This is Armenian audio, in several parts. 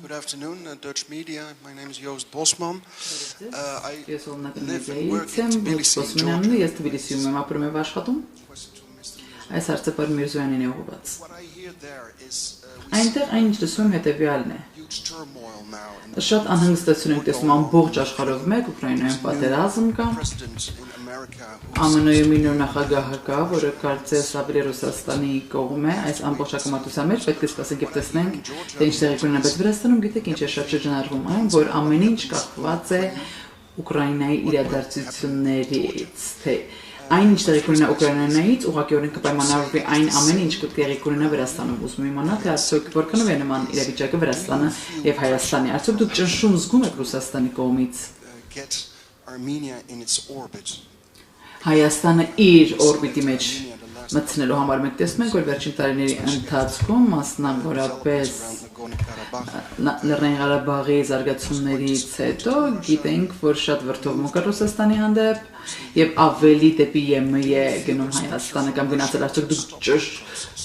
Good afternoon, Dutch media. My name is Joost Bosman. I Ես live and ոլնատների work in եմ, Tbilisi, in Բոսմանյանն Georgia. ես Թբիլիսիում եմ ապրում եմ աշխատում։ Question to Mr. Այս հարցը Պար Միրզոյանին է ուղղված։ What I hear there is we see Այնտեղ այն ինչ լսում եմ հետևյալն է։ huge turmoil now in the Շատ անհանգստություն ենք տեսնում ամբողջ աշխարհով մեկ Ուկրաինայում պատերազմ կա։ president in America ԱՄՆ-ում մի նոր նախագահ կա, որը կարծես ավելի Ռուսաստանի կողմ է, այս ամբողջ հակամարտության մեջ պետք է սպասենք եւ տեսնենք, թե ինչ տեղի կունենա, բայց Վրաստանում գիտեք ինչ է շատ շրջանառվում այն, որ ամեն ինչ կախված է Ուկրաինայի իրադարձություններից, թե այն ինչ տեղի կունենա Ուկրաինայից, ուղղակիորեն կպայմանավորվի այն ամենը, ինչ տեղի կունենա Վրաստանում։ Ուզում եմ իմանալ, թե արդյոք որքանով է նման իրավիճակը Վրաստանը եւ Հայաստանի։ Արդյոք դուք ճնշում զգում եք Ռուսաստանի կողմից։ get Armenia in its orbit. Հայաստանը իր օրբիտի մեջ մտցնելու համար մենք տեսնում ենք, որ վերջին տարիների ընթացքում մասնավորապես Լեռնային Ղարաբաղի զարգացումներից հետո գիտենք, որ շատ վրդովմունք կա Ռուսաստանի հանդեպ եւ ավելի դեպի ԵՄԵ գնում Հայաստանը կամ գնացել արդյոք դուք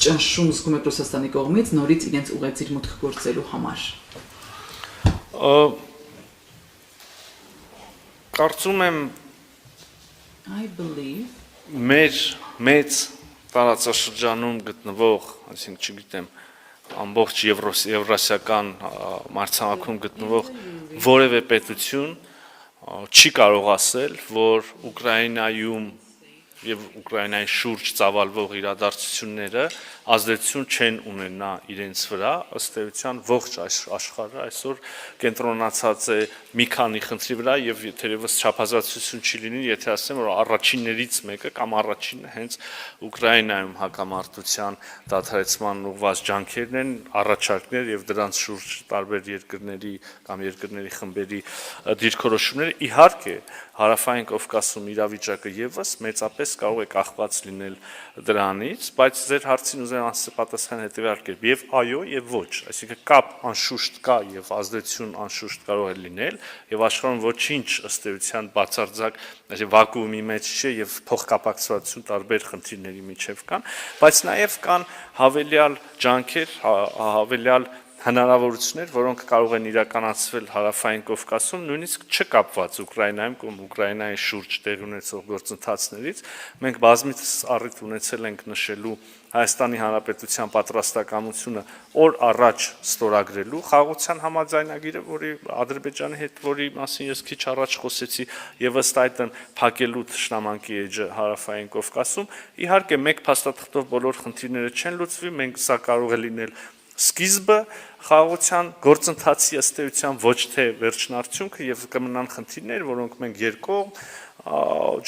ճնշում զգում եք Ռուսաստանի կողմից նորից իրենց ուղեցիր մուտք գործելու համար։ Կարծում եմ I believe մեծ տարածաշրջանում գտնվող, այսինքն չգիտեմ, ամբողջ եվրասիական մարտհամակում գտնվող որևէ պետություն չի կարող ասել, որ Ուկրաինայում եւ Ուկրաինայի շուրջ ծավալվող իրադարձությունները ազդեցություն չեն ունենա իրենց վրա, ըստ էության ողջ աշխարհը այսօր կենտրոնացած է մի քանի խնդրի վրա եւ թերևս չափազատություն չի լինի, եթե ասեմ, որ առաջիններից մեկը կամ առաջինը հենց Ուկրաինայում հակամարտության դադարեցման ուղղված ջանքերն են, առաջարկներ եւ դրանց շուրջ տարբեր երկրների կամ երկրների խմբերի դիրքորոշումները, իհարկե Հարավային Կովկասում իրավիճակը եւս մեծապես կարող է կախված լինել դրանից, բայց ձեր հարցին ուզեմ պատասխանել հետեւյալ կերպ, եւ այո եւ ոչ, այսինքն կապ անշուշտ կա եւ ազդեցություն անշուշտ կարող է լինել եւ աշխարհում ոչինչ ըստ էության բացարձակ վակուումի մեջ չէ եւ փոխկապակցվածություն տարբեր խնդիրների միջեւ կան, բայց նաեւ կան հավելյալ ջանքեր, հավելյալ հնարավորություններ, որոնք կարող են իրականացվել Հարավային Կովկասում, նույնիսկ չկապված Ուկրաինայում կամ Ուկրաինայի շուրջ տեղի ունեցող գործընթացներից, մենք բազմիցս առիթ ունեցել ենք նշելու Հայաստանի Հանրապետության պատրաստակամությունը օր առաջ ստորագրելու խաղաղության համաձայնագիրը, որի Ադրբեջանի հետ, որի մասին ես քիչ առաջ խոսեցի, եւ ըստ այդմ փակելու թշնամանքի էջը Հարավային Կովկասում, իհարկե մեկ փաստաթղթով բոլոր խնդիրները չեն լուծվի, մենք սա կարող է լինել սկիզբը խաղաղության գործընթացի ըստ էության ոչ թե վերջնարդյունքը եւ կմնան խնդիրներ, որոնք մենք երկկողմ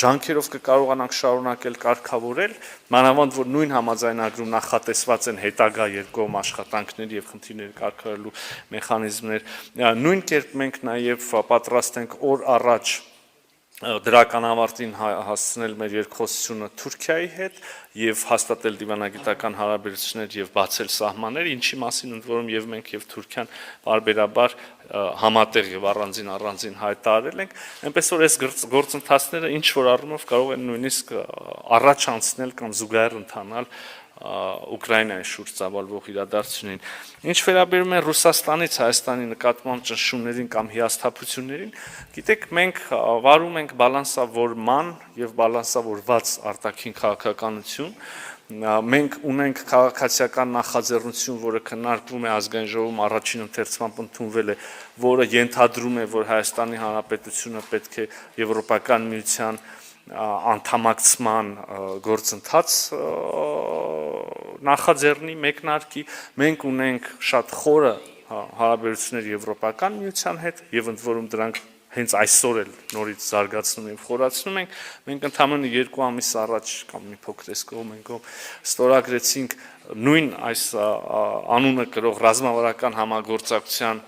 ջանքերով կկարողանանք շարունակել կարգավորել, մանավանդ որ նույն համաձայնագրում նախատեսված են հետագա երկկողմ աշխատանքներ եւ խնդիրներ կարգավորելու մեխանիզմներ, նույն կերպ մենք նաեւ պատրաստ ենք օր առաջ դրական ավարտին հասցնել մեր երկխոսությունը Թուրքիայի հետ եւ հաստատել դիվանագիտական հարաբերություններ եւ բացել սահմաններ, ինչի մասին ընդ որում եւ մենք եւ Թուրքիան բարբերաբար համատեղ եւ առանձին հայտարարել ենք, այնպես որ այս գործընթացները ինչ որ առումով կարող են նույնիսկ առաջ անցնել կամ զուգահեռ ընթանալ Ուկրաինայի շուրջ ծավալվող իրադարձություններին։ Ինչ վերաբերում է Ռուսաստանից Հայաստանի նկատմամբ ճնշումներին կամ հիասթափություններին, գիտեք, մենք վարում ենք բալանսավորման եւ բալանսավորված արտաքին քաղաքականություն, մենք ունենք քաղաքացիական նախաձեռնություն, որը քննարկվում է ազգային ժողովում առաջին ընթերցմամբ ընդունվել է, որը ենթադրում է, որ Հայաստանի Հանրապետությունը պետք է Եվրոպական միության անդամակցման գործընթաց նախաձեռնի մեկնարկի, մենք ունենք շատ խորը հարաբերություններ Եվրոպական միության հետ եւ ընդ որում դրանք հենց այսօր էլ նորից զարգացնում եւ խորացնում ենք, մենք ընդամենը 2 ամիս առաջ կամ մի փոքր էս կողմենք ստորագրեցինք նույն այս անունը կրող ռազմավարական համագործակցության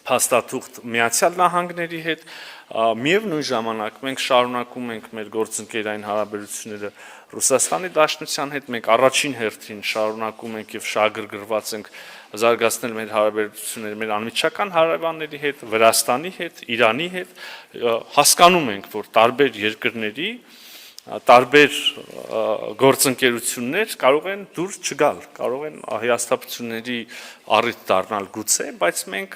փաստաթուղթ Միացյալ Նահանգների հետ, միևնույն ժամանակ մենք շարունակում ենք մեր գործընկերային հարաբերությունները Ռուսաստանի Դաշնության հետ, մենք առաջին հերթին շարունակում ենք եւ շահագրգռված ենք զարգացնել մեր հարաբերությունները մեր անմիջական հարևանների հետ, Վրաստանի հետ, Իրանի հետ, հասկանում ենք, որ տարբեր երկրների տարբեր գործընկերություններ կարող են դուրս չգալ, կարող են հիասթափությունների առիթ դառնալ գուցե, բայց մենք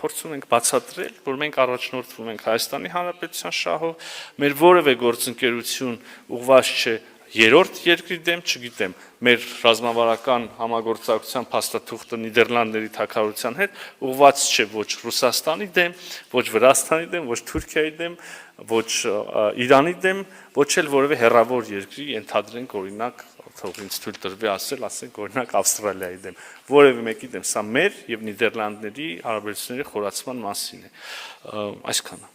փորձում ենք բացատրել, որ մենք առաջնորդվում ենք Հայաստանի Հանրապետության շահով, մեր որևէ գործընկերություն ուղղված չէ երրորդ երկրի դեմ, չգիտեմ, մեր ռազմավարական համագործակցության փաստաթուղթը Նիդերլանդների թագավորության հետ ուղղված չէ ոչ Ռուսաստանի դեմ, ոչ Վրաստանի դեմ, ոչ Թուրքիայի դեմ, ոչ Իրանի դեմ, ոչ էլ որևէ հեռավոր երկրի, ենթադրենք օրինակ, թող ինձ թույլ տրվի ասել, ասենք օրինակ Ավստրալիայի դեմ, որևէ մեկի դեմ, սա մեր եւ Նիդերլանդների հարաբերությունների խորացման մասին է, այսքանը